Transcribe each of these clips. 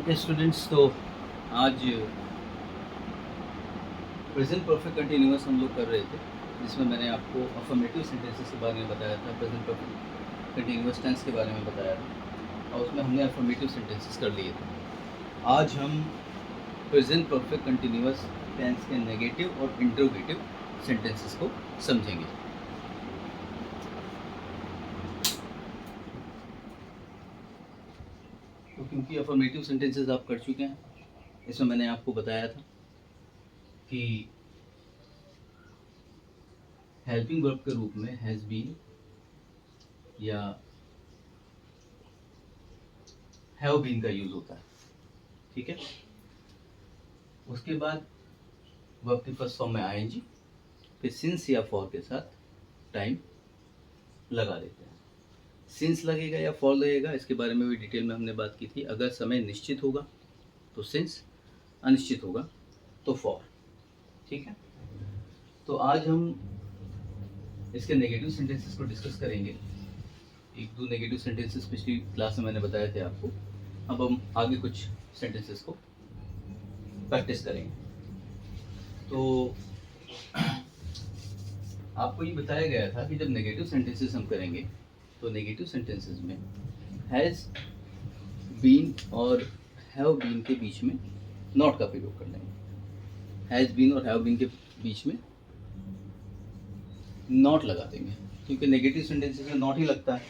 ठीक है स्टूडेंट्स, तो आज प्रेजेंट परफेक्ट कंटिन्यूअस हम लोग कर रहे थे, जिसमें मैंने आपको अफर्मेटिव सेंटेंसेस के बारे में बताया था, प्रेजेंट परफेक्ट कंटिन्यूअस टेंस के बारे में बताया था और उसमें हमने अफर्मेटिव सेंटेंसेस कर लिए थे। आज हम प्रेजेंट परफेक्ट कंटिन्यूअस टेंस के नेगेटिव और इंटरोगेटिव सेंटेंसेस को समझेंगे। तो क्योंकि अफर्मेटिव सेंटेंसेस आप कर चुके हैं, इसमें मैंने आपको बताया था कि हेल्पिंग वर्ब के रूप में हैज़ बीन या हैव बीन का यूज़ होता है। ठीक है, उसके बाद वर्ब की फर्स्ट फॉर्म में आईएनजी, फिर सिंस या फॉर के साथ टाइम लगा देते हैं। सिंस लगेगा या फॉर लगेगा, इसके बारे में भी डिटेल में हमने बात की थी। अगर समय निश्चित होगा तो सिंस, अनिश्चित होगा तो फॉर। ठीक है, तो आज हम इसके नेगेटिव सेंटेंसेस को डिस्कस करेंगे। एक दो नेगेटिव सेंटेंसेस पिछली क्लास में मैंने बताए थे आपको। अब हम आगे कुछ सेंटेंसेस को प्रैक्टिस करेंगे। तो आपको ये बताया गया था कि जब नेगेटिव सेंटेंसेस हम करेंगे तो नेगेटिव सेंटेंसेस में हैज़ बीन और हैव बीन के बीच में नॉट का प्रयोग कर लेंगे। हैज़ बीन और हैव बीन के बीच में नॉट लगा देंगे, क्योंकि नेगेटिव सेंटेंसेस में नॉट ही लगता है।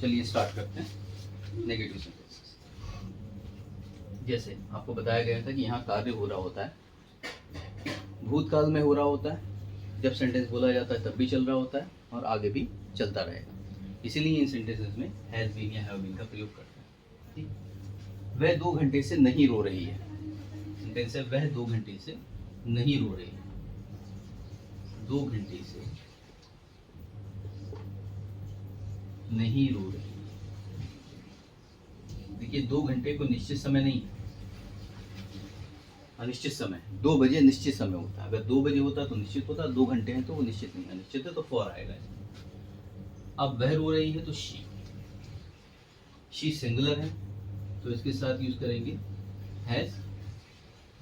चलिए स्टार्ट करते हैं नेगेटिव सेंटेंसेस। जैसे आपको बताया गया था कि यहाँ कार्य हो रहा होता है, भूतकाल में हो रहा होता है, जब सेंटेंस बोला जाता है तब भी चल रहा होता है और आगे भी चलता रहेगा। इसीलिए इन सेंटेंसेस में हैज़ बीन या हैव बीन का प्रयोग करते हैं। ठीक, वह 2 घंटे से नहीं रो रही है। सेंटेंस है वह 2 घंटे से नहीं रो रही है। 2 घंटे से नहीं रो रही। देखिए 2 घंटे को निश्चित समय नहीं, अनिश्चित समय। 2 बजे निश्चित समय होता है। अगर 2 बजे होता तो निश्चित होता, 2 घंटे हैं तो वो निश्चित नहीं, अनिश्चित है तो फॉर आएगा। अब वह रो रही है तो शी सिंगुलर है तो इसके साथ यूज करेंगे हैज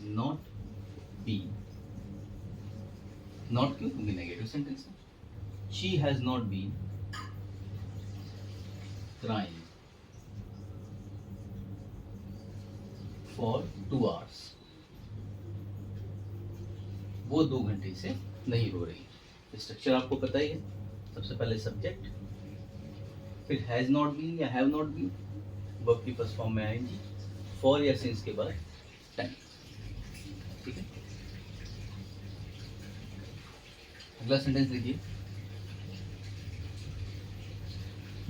नॉट बीन। नॉट क्यों? क्योंकि नेगेटिव सेंटेंस है। She has not been crying for 2 hours. वो 2 घंटे से नहीं रो रही। स्ट्रक्चर आपको पता ही है। सबसे पहले सब्जेक्ट, फिर हैज नॉट बीन या हैव नॉट बीन, वर्ब की फर्स्ट फॉर्म में आएंगी, फॉर या सिंस के बाद टाइम। ठीक है, अगला सेंटेंस लिखिए।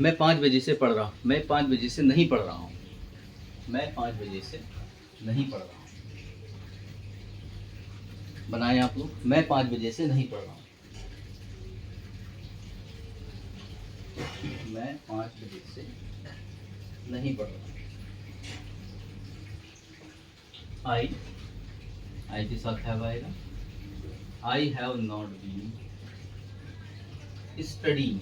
मैं 5 बजे से पढ़ रहा हूँ। मैं 5 बजे से नहीं पढ़ रहा हूँ। मैं 5 बजे से नहीं पढ़ रहा हूँ। बनाए आप लोग। मैं 5 बजे से नहीं पढ़ रहा हूँ। मैं 5 बजे से नहीं पढ़ रहा हूँ। आई के साथ हैव आएगा। I have not been studying.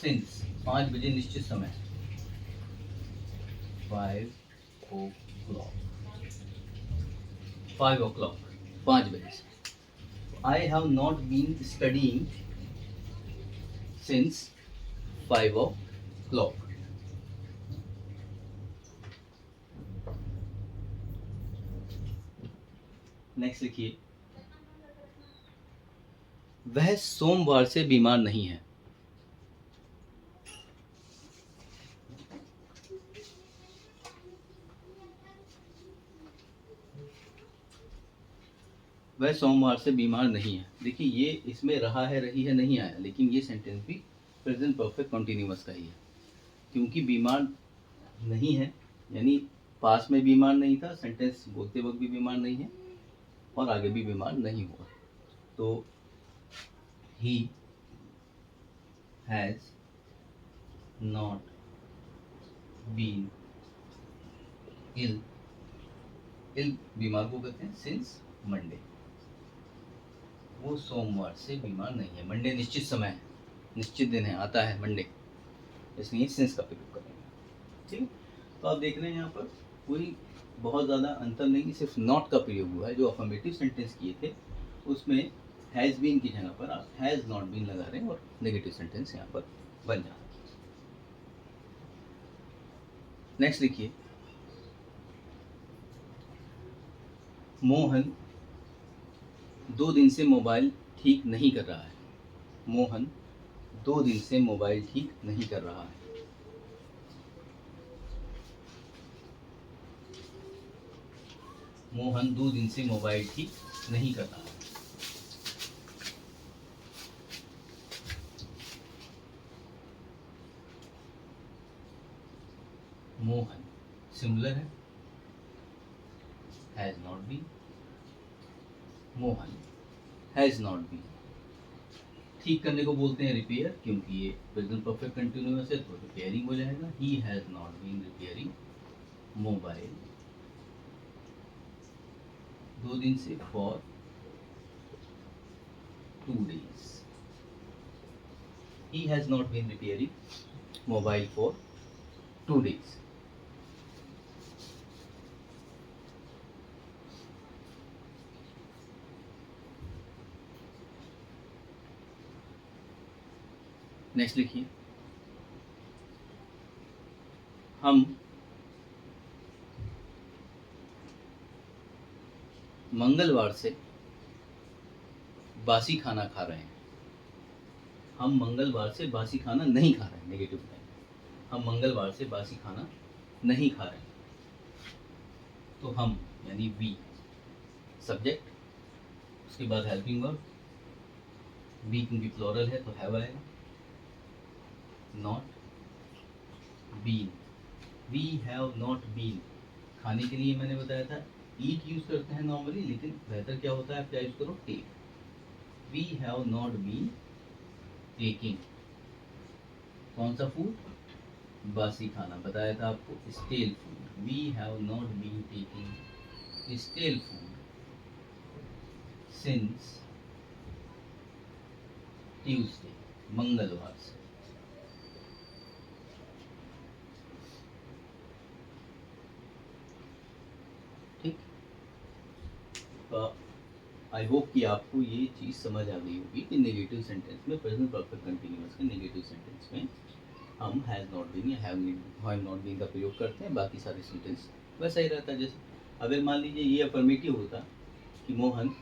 Since 5 बजे निश्चित समय, 5 o'clock। 5 o'clock 5 बजे से। I have not been studying since 5 o'clock। Next लिखिए। वह सोमवार से बीमार नहीं है। वह सोमवार से बीमार नहीं है। देखिए ये इसमें रहा है, रही है नहीं आया, लेकिन ये सेंटेंस भी प्रेजेंट परफेक्ट कंटिन्यूअस का ही है, क्योंकि बीमार नहीं है यानी पास में बीमार नहीं था, सेंटेंस बोलते वक्त भी बीमार नहीं है और आगे भी बीमार नहीं हुआ। तो he has not been ill, ill बीमार को कहते हैं सिंस मंडे, वो सोमवार से बीमार नहीं है। मंडे निश्चित समय है, निश्चित दिन है, आता है मंडे, इसलिए सिंस का प्रयोग करेंगे। ठीक है, तो आप देख रहे हैं यहाँ पर कोई बहुत ज़्यादा अंतर नहीं, सिर्फ नॉट का प्रयोग हुआ है। जो अफर्मेटिव सेंटेंस किए थे उसमें हैज़ बीन की जगह पर आप हैज़ नॉट बीन लगा रहे हैं और नेगेटिव सेंटेंस यहाँ पर बन जा रहा है। नेक्स्ट लिखिए, मोहन 2 दिन से मोबाइल ठीक नहीं कर रहा है। मोहन 2 दिन से मोबाइल ठीक नहीं कर रहा है। मोहन 2 दिन से मोबाइल ठीक नहीं कर रहा है। मोहन सिंगुलर है, has not been. Mohan has not been, ठीक करने को बोलते हैं रिपेयर, क्योंकि ये प्रेजेंट परफेक्ट कंटिन्यूअस है तो रिपेयरिंग हो जाएगा। He has not been repairing mobile 2 दिन से for 2 days। He has not been repairing mobile for 2 days। Next लिखिए, हम मंगलवार से बासी खाना खा रहे हैं। हम मंगलवार से बासी खाना नहीं खा रहे हैं, नेगेटिव है। हम मंगलवार से बासी खाना नहीं खा रहे हैं, तो हम यानी वी सब्जेक्ट, उसके बाद हेल्पिंग वर्ब, वी क्योंकि फ्लोरल है तो हैव आएगा। Not been, we have not been, खाने के लिए मैंने बताया था ईट यूज करते हैं नॉर्मली, लेकिन बेहतर क्या होता है आप क्या यूज करो, take. We have not been taking, कौन सा फूड, बासी खाना, बताया था आपको stale food. We have not been taking stale food since Tuesday, मंगलवार से। ठीक, आई होप कि आपको ये चीज़ समझ आ गई होगी कि नेगेटिव सेंटेंस में, प्रेजेंट परफेक्ट कंटिन्यूअस के नेगेटिव सेंटेंस में हम हैज़ नॉट बीन या हैव नॉट बीन का प्रयोग करते हैं, बाकी सारे सेंटेंस वैसा ही रहता है। जैसे अगर मान लीजिए ये अफर्मेटिव होता कि मोहन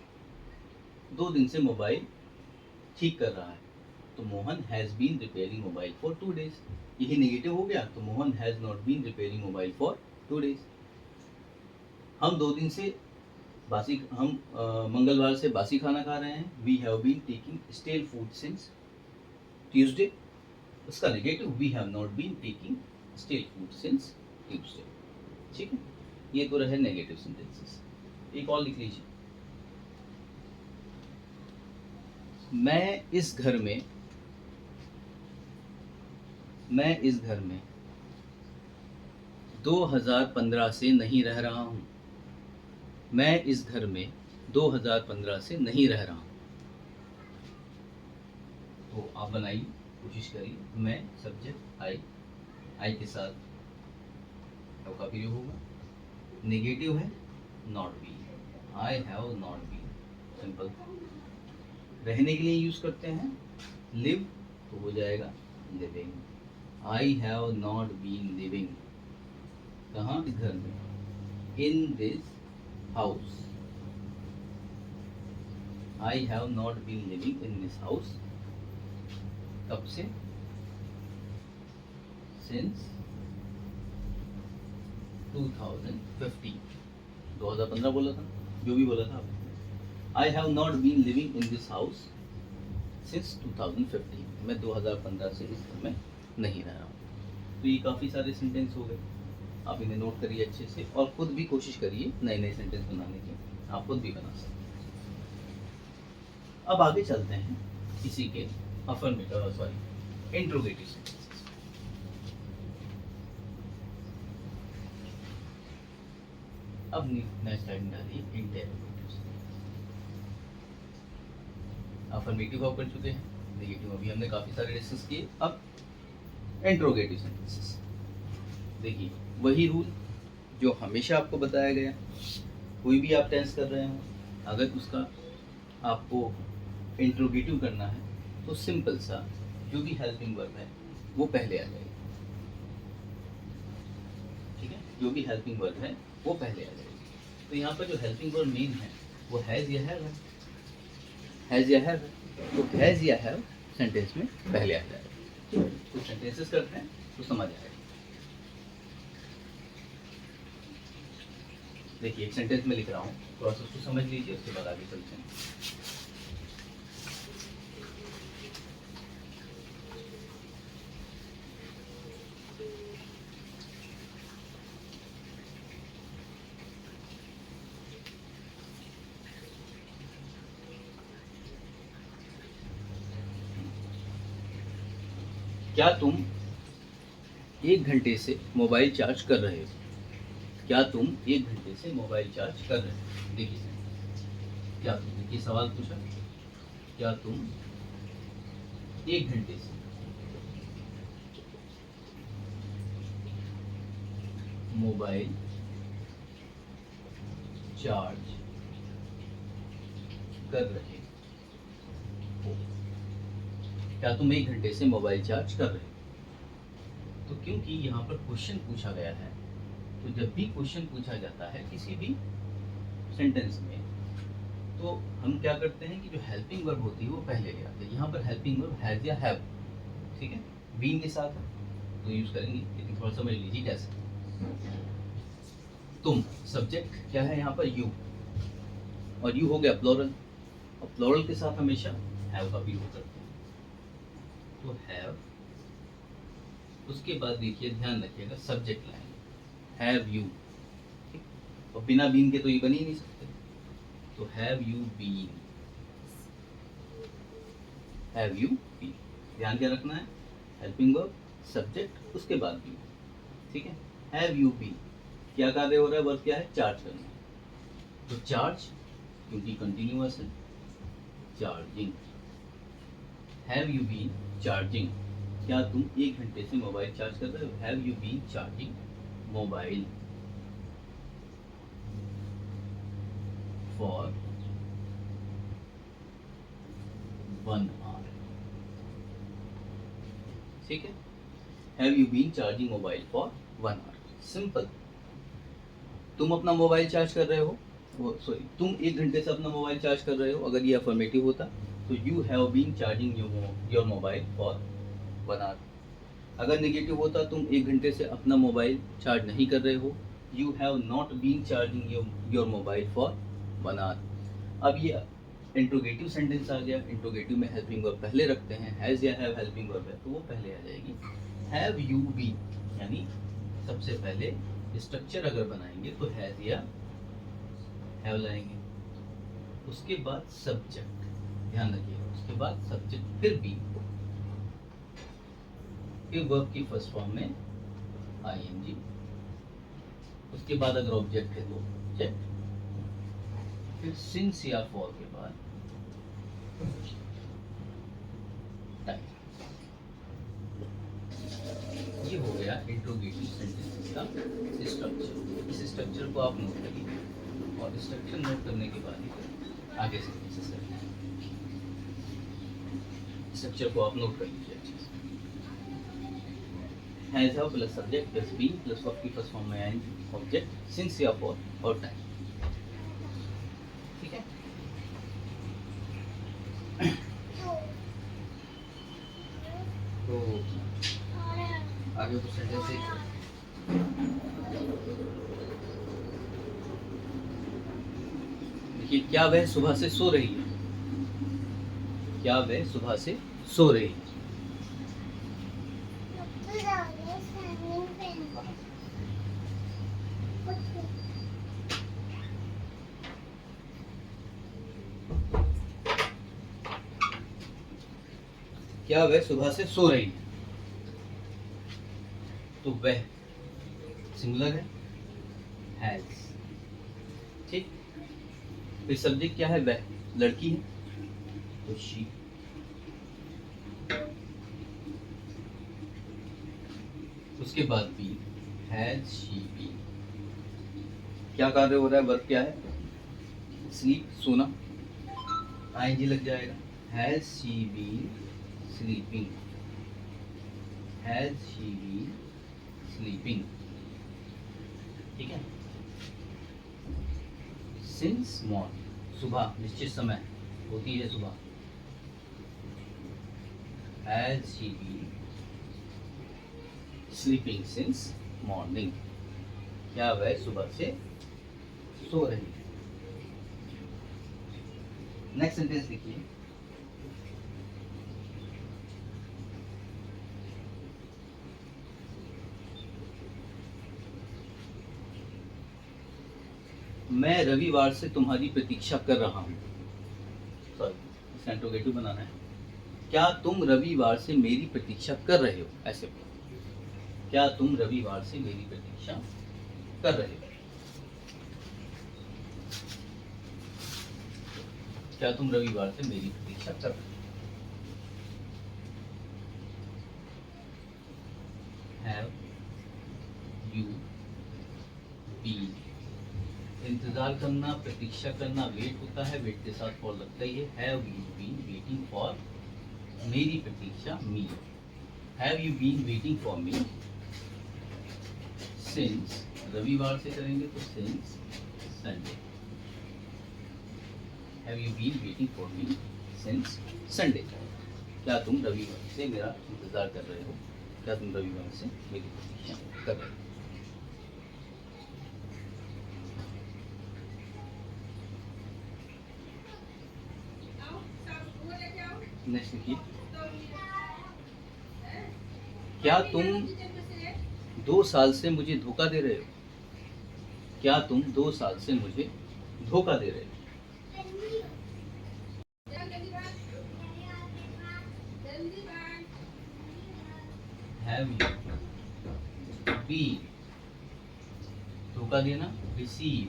2 दिन से मोबाइल ठीक कर रहा है, तो Mohan has been repairing mobile for 2 days। यही नेगेटिव हो गया, तो Mohan has not been repairing mobile for 2 days। हम 2 दिन से हम मंगलवार से बासी खाना खा रहे हैं। We have been taking stale food since Tuesday, उसका negative we have not been taking stale food since Tuesday. ठीक है, ये तो रहे नेगेटिव सेंटेंसेस। एक और लिख लीजिए, मैं इस घर में 2015 से नहीं रह रहा हूँ। मैं इस घर में 2015 से नहीं रह रहा हूँ। तो आप बनाइए, कोशिश करिए। मैं सब्जेक्ट आई के साथ हैव का प्रयोग होगा। नेगेटिव है not been, I have not been, simple. रहने के लिए यूज करते हैं लिव, तो हो जाएगा living. I have not been living, कहाँ, इस घर में, in this house. I have not been living in this house, कब से, सिंस 2015, 2015 बोला था, जो भी बोला था आपने। I have not been living in this house since 2015, मैं 2015 से इस घर में नहीं रह रहा हूँ। तो ये काफ़ी सारे सेंटेंस हो गए, आप इन्हें नोट करिए अच्छे से और खुद भी कोशिश करिए नए नए सेंटेंस बनाने की, आप खुद भी बना सकते हैं। अब आगे चलते हैं इसी के इंट्रोगेटिव सेंटेंसेस। अब नेक्स्ट लाइन डालिए इंटरोगेटिव्स। अफर्मेटिव वर्ब कर चुके हैं, नेगेटिव अभी हमने काफी सारे डिस्कस किए। अब इंटरोगेटिव सेंटेंसेस देखिए, वही रूल जो हमेशा आपको बताया गया, कोई भी आप टेंस कर रहे हो, अगर उसका आपको इंट्रोगेटिव करना है तो सिंपल सा जो भी हेल्पिंग वर्ब है वो पहले आ जाएगी। ठीक है, जो भी हेल्पिंग वर्ब है वो पहले आ जाएगी। तो यहाँ पर जो हेल्पिंग वर्ब मेन है वो हैज या हैव है, हैज या हैव है। तो हैज या हैव सेंटेंस में पहले आ जाएगा। कुछ सेंटेंसेस करते हैं तो समझ आएगा। देखिए एक सेंटेंस में लिख रहा हूँ, प्रोसेस को समझ लीजिए, उसके बाद आगे चलते हैं। क्या तुम 1 घंटे से मोबाइल चार्ज कर रहे हो? क्या तुम 1 घंटे से मोबाइल चार्ज कर रहे हो? देखिए क्या तुम, देखिए सवाल पूछा, क्या तुम 1 घंटे से मोबाइल चार्ज कर रहे हो? क्या तुम 1 घंटे से मोबाइल चार्ज कर रहे हो? तो क्योंकि यहाँ पर क्वेश्चन पूछा गया है, तो जब भी क्वेश्चन पूछा जाता है किसी भी सेंटेंस में, तो हम क्या करते हैं कि जो हेल्पिंग वर्ब होती है वो पहले ले आते हैं। यहाँ पर हेल्पिंग वर्ब हैज या हैव, ठीक है, बीइंग के साथ है तो यूज करेंगे, लेकिन थोड़ा समझ लीजिए कैसे। तुम सब्जेक्ट क्या है यहाँ पर, यू, और यू हो गया प्लोरल, और प्लोरल के साथ हमेशा हैव का भी यूज करते हैं। तो हैव, उसके बाद देखिए ध्यान रखिएगा सब्जेक्ट लाइन हैव यू, ठीक, और बिना बीन के तो ये बन ही नहीं सकते। तो have you been, have you been, ध्यान क्या रखना है, हेल्पिंग वर्ब सब्जेक्ट उसके बाद बी, ठीक है। हैव यू बीन, क्या कार्य हो रहा है, वर्ब क्या है, चार्ज करना। तो चार्ज क्योंकि कंटिन्यूअस है, charging, have you been charging, क्या तुम 1 घंटे से मोबाइल चार्ज कर रहे हो? Have you been charging mobile for 1 hour, ठीक है। Have you been charging mobile for 1 hour, simple. तुम अपना मोबाइल चार्ज कर रहे हो, सॉरी, तुम 1 घंटे से अपना मोबाइल चार्ज कर रहे हो, अगर ये अफर्मेटिव होता तो you have been charging your mobile for 1 hour. अगर नेगेटिव होता तुम 1 घंटे से अपना मोबाइल चार्ज नहीं कर रहे हो, you have not been charging your mobile for 1 hour. अब ये इंट्रोगेटिव सेंटेंस आ गया, इंट्रोगेटिव में हेल्पिंग वर्ब पहले रखते हैं, हैज या हैव हेल्पिंग वर्ब है तो वो पहले आ जाएगी। हैव यू बीन, यानी सबसे पहले स्ट्रक्चर अगर बनाएंगे तो हैज या हैव लाएंगे, उसके बाद सब्जेक्ट, ध्यान रखिएगा, उसके बाद सब्जेक्ट फिर बी, फिर वर्ब की फर्स्ट फॉर्म में आईएनजी, उसके बाद अगर ऑब्जेक्ट है तो ऑब्जेक्ट, फिर सिंस या फॉर के बाद टाइम। ये हो गया इंट्रोगेटिव सेंटेंसेस का स्ट्रक्चर। इस स्ट्रक्चर को आप नोट करिए, और स्ट्रक्चर नोट करने के बाद ही आगे सेंटेंसेस करना है। स्ट्रक्चर को आप नोट कर लीजिए अच्छे से। Has have plus subject plus be plus verb की फर्स्ट फॉर्म में आएंगे ऑब्जेक्ट, सिंस या फॉर और टाइम, ठीक है। तो आगे कुछ सेंटेंस देखिए, क्या वह सुबह से सो रही है? क्या वह सुबह से सो रही है? क्या वह सुबह से सो रही है? तो वह सिंगुलर है, हैज, ठीक। फिर सब्जेक्ट क्या है, वह लड़की है तो शी। उसके बाद बी, हैज शी बीन। क्या कार्य हो रहा है, वर्ब क्या है, स्लीप, सोना, आईएनजी लग जाएगा। Has she been sleeping, has she been sleeping, ठीक है। सिंस मॉर्निंग, सुबह, निश्चित समय होती है सुबह। Has she been sleeping since morning, क्या वह सुबह से सो रही है। नेक्स्ट सेंटेंस लिखिए। मैं रविवार से तुम्हारी प्रतीक्षा कर रहा हूँ। सॉरी, इसका इंट्रोगेटिव बनाना है। क्या तुम रविवार से मेरी प्रतीक्षा कर रहे हो, ऐसे बोलो। क्या तुम रविवार से मेरी प्रतीक्षा कर रहे हो। क्या तुम रविवार से मेरी प्रतीक्षा कर रहे हो। हैव यू बीन, इंतजार करना, प्रतीक्षा करना, वेट होता है, वेट के साथ फॉर लगता ही है। Have you been waiting for मेरी प्रतीक्षा, me. Have you been waiting for me since, रविवार से करेंगे तो since Sunday. Have you been waiting for me since Sunday, क्या तुम रविवार से मेरा इंतजार कर रहे हो, क्या तुम रविवार से मेरी प्रतीक्षा कर रहे हो। नेक्स्ट लिखिए। क्या तुम 2 साल से मुझे धोखा दे रहे हो। क्या तुम 2 साल से मुझे धोखा दे रहे हो। हैव यू बीन, धोखा देना, रिसीव,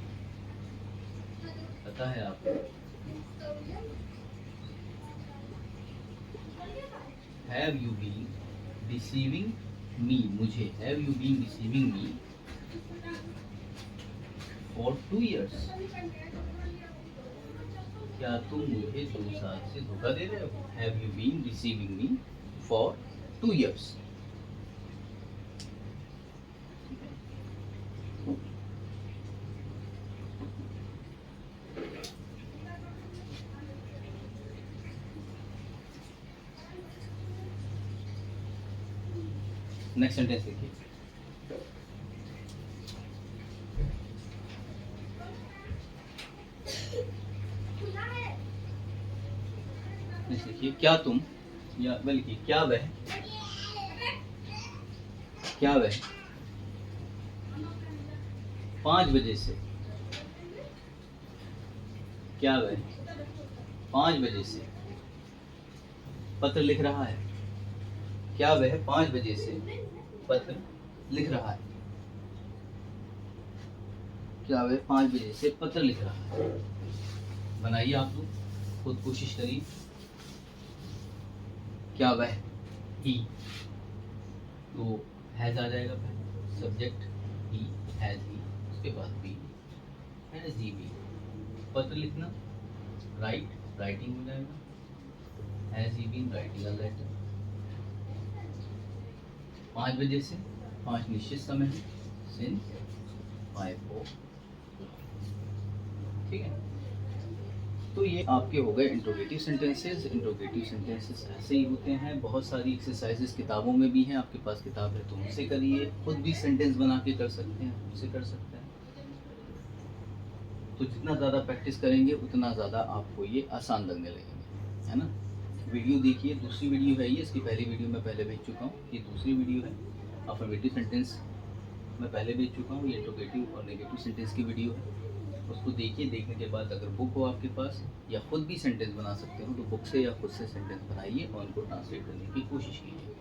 पता है आपको। Have you been deceiving me, मुझे। Have you been deceiving me for 2 years, क्या तुम मुझे 2 साल से धोखा दे रहे हो। Have you been deceiving me for 2 years। Next sentence देखिए। नेक्स्ट देखिए। क्या तुम, या बल्कि क्या वह 5 बजे से, क्या वह 5 बजे से पत्र लिख रहा है। क्या वह 5 बजे से पत्र लिख रहा है। क्या वह 5 बजे से पत्र लिख रहा है। बनाइए आप लोग, खुद कोशिश करिए। क्या वह, ही, तो हैज आ जाएगा पहले, सब्जेक्ट ही, हैज ही, उसके बाद बी, हैज ही बी। पत्र लिखना, राइट, राइटिंग हो जाएगा। Has he been writing a letter. 5 बजे से, 5 निश्चित समय है, सिंस 5 o'clock, ठीक है। तो ये आपके हो गए इंट्रोगेटिव सेंटेंसेस। इंट्रोगेटिव सेंटेंसेस ऐसे ही होते हैं। बहुत सारी एक्सरसाइजेस किताबों में भी हैं, आपके पास किताब है तो उनसे करिए। खुद भी सेंटेंस बना के कर सकते हैं, उनसे कर सकते हैं। तो जितना ज़्यादा प्रैक्टिस करेंगे उतना ज़्यादा आपको ये आसान लगने लगेंगे, है ना। वीडियो देखिए, दूसरी वीडियो है ये, इसकी पहली वीडियो मैं पहले भेज चुका हूँ, ये दूसरी वीडियो है। अफर्मेटिव सेंटेंस मैं पहले भेज चुका हूँ, ये इंट्रोगेटिव और नेगेटिव सेंटेंस की वीडियो है। उसको देखिए, देखने के बाद अगर बुक हो आपके पास या खुद भी सेंटेंस बना सकते हो तो बुक से या खुद से सेंटेंस बनाइए और उनको ट्रांसलेट करने की कोशिश कीजिए,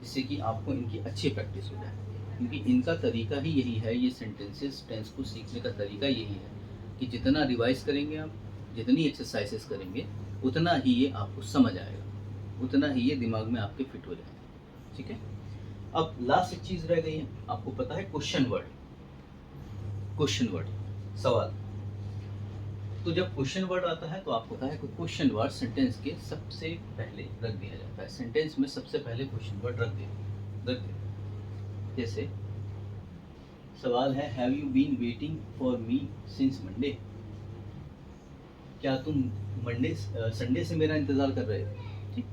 जिससे कि आपको इनकी अच्छी प्रैक्टिस हो जाए। क्योंकि इनका तरीका ही यही है, ये सेंटेंसेस टेंस को सीखने का तरीका यही है कि कि जितना रिवाइज करेंगे आप, जितनी एक्सरसाइजेस करेंगे, उतना ही ये आपको समझ आएगा, उतना ही ये दिमाग में आपके फिट हो जाएगा। ठीक है। अब लास्ट एक चीज़ रह गई है, आपको पता है क्वेश्चन वर्ड। क्वेश्चन वर्ड सवाल। तो जब क्वेश्चन वर्ड आता है तो आपको पता है कि क्वेश्चन वर्ड सेंटेंस के सबसे पहले रख दिया जाता है। सेंटेंस में सबसे पहले क्वेश्चन वर्ड रख दे। जैसे सवाल है, have you been waiting for me since Monday? क्या तुम संडे से मेरा इंतजार कर रहे थे? ठीक।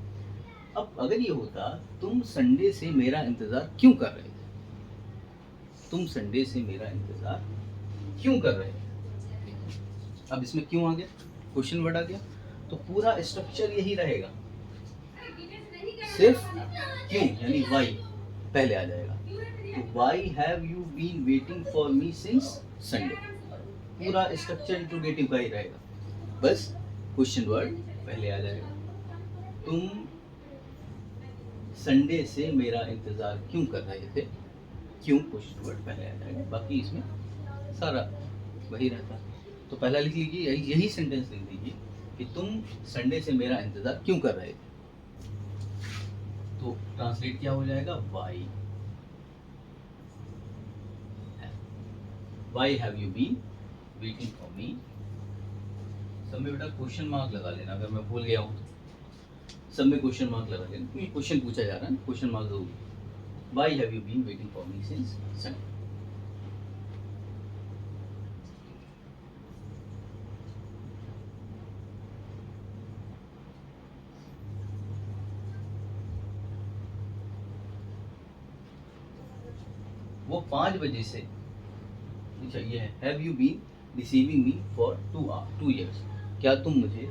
अब अगर ये होता, तुम संडे से मेरा इंतजार क्यों कर रहे थे? तुम संडे से मेरा इंतजार क्यों कर रहे थे? अब इसमें क्यों आ गया, क्वेश्चन वर्ड आ गया, तो पूरा स्ट्रक्चर यही रहेगा, सिर्फ क्यों यानी वाई पहले आ जाएगा। तो why have you been waiting for me since Sunday, पूरा स्ट्रक्चर इंट्रोगेटिव का ही रहेगा, बस क्वेश्चन वर्ड पहले आ जाएगा। तुम संडे से मेरा इंतजार क्यों कर रहे थे, क्यों क्वेश्चन वर्ड पहले आ जाएगा, बाकी इसमें सारा वही रहता है। तो पहला लिख लीजिए, यही सेंटेंस लिख दीजिए कि तुम संडे से मेरा इंतजार क्यों कर रहे थे। तो ट्रांसलेट क्या हो जाएगा, why have you been waiting for me. सब में बेटा क्वेश्चन मार्क लगा लेना, अगर मैं भूल गया हूँ तो सब में क्वेश्चन मार्क लगा लेना, क्योंकि क्वेश्चन पूछा जा रहा है, क्वेश्चन मार्क जरूरी। Why have you been waiting for me since Sunday. वो 5 बजे से, अच्छा ये है, have you been deceiving me for 2 years? क्या तुम मुझे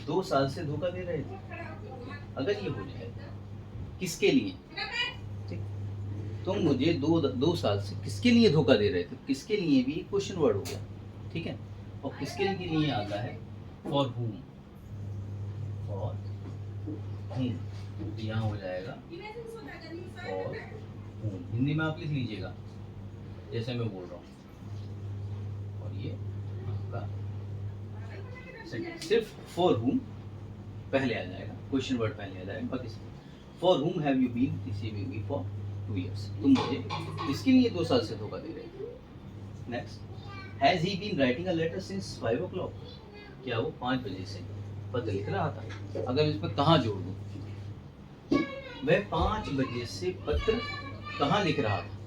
2 साल से धोखा दे रहे थे? अगर ये हो जाए, किसके लिए? ठीक, तुम मुझे 2 साल से किसके लिए धोखा दे रहे थे? किसके लिए भी क्वेश्चन वर्ड हो गया। ठीक है। और किसके लिए आता है, फॉर whom, फॉर whom, तो यहाँ हो जाएगा फॉर whom। हिंदी में आप लिख लीजिएगा जैसे मैं बोल रहा हूँ, और ये आपका सिर्फ फॉर whom पहले आ जाएगा, क्वेश्चन वर्ड पहले आ जाएगा, बाकी for whom have you been receiving me for 2 years? तुम मुझे इसके लिए 2 साल से धोखा दे रहे थे। Next, has he been writing a letter since 5 o'clock? क्या वो 5 बजे से पत्र लिख रहा था? अगर इसमें कहाँ जोड़ दूँ, वह 5 बजे से पत्र कहाँ लिख रहा था?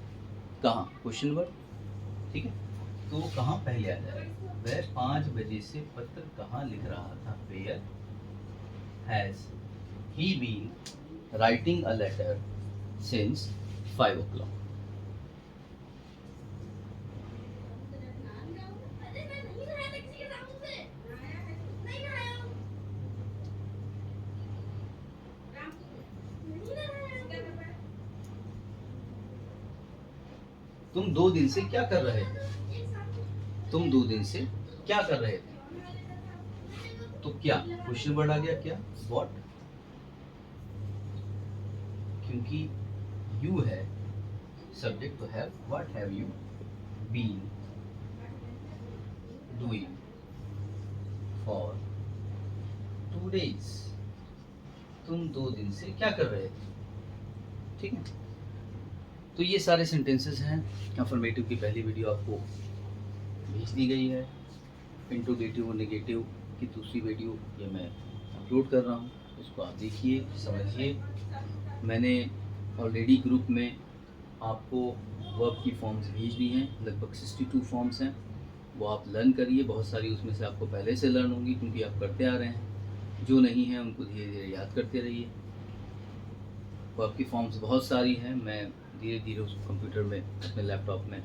कहाँ, क्वेश्चन वर्ड। ठीक है। तो कहाँ पहले आ जाएगा, वह 5 बजे से पत्र कहाँ लिख रहा था? Where has he been writing a letter since 5 o'clock? तुम 2 दिन से क्या कर रहे थे? तुम 2 दिन से क्या कर रहे थे? तो क्या, क्वेश्चन वर्ड आ गया, क्या, व्हाट, क्योंकि यू है सब्जेक्ट, तो have, what have you been doing for 2 days? तुम 2 दिन से क्या कर रहे थे? ठीक है। तो ये सारे सेंटेंसेस हैं। अफर्मेटिव की पहली वीडियो आपको भेज दी गई है। इंट्रोगेटिव और नेगेटिव की दूसरी वीडियो ये मैं अपलोड कर रहा हूँ, इसको आप देखिए, समझिए। मैंने ऑलरेडी ग्रुप में आपको वर्ब की फॉर्म्स भेज दी हैं, लगभग 62 फॉर्म्स हैं, वो आप लर्न करिए। बहुत सारी उसमें से आपको पहले से लर्न होंगी क्योंकि आप करते आ रहे हैं, जो नहीं हैं उनको धीरे धीरे याद करते रहिए। वर्ब की फॉर्म्स बहुत सारी हैं, मैं धीरे धीरे उसको कंप्यूटर में, अपने लैपटॉप में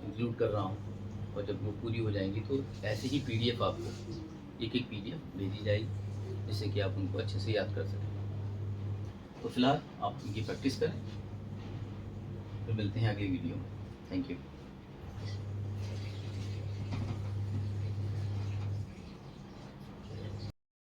इंक्लूड कर रहा हूँ, और जब वो पूरी हो जाएंगी तो ऐसे ही PDF आपको एक PDF भेजी जाएगी, जिससे कि आप उनको अच्छे से याद कर सकें। तो फिलहाल आप इनकी प्रैक्टिस करें, फिर मिलते हैं अगली वीडियो में। Thank you.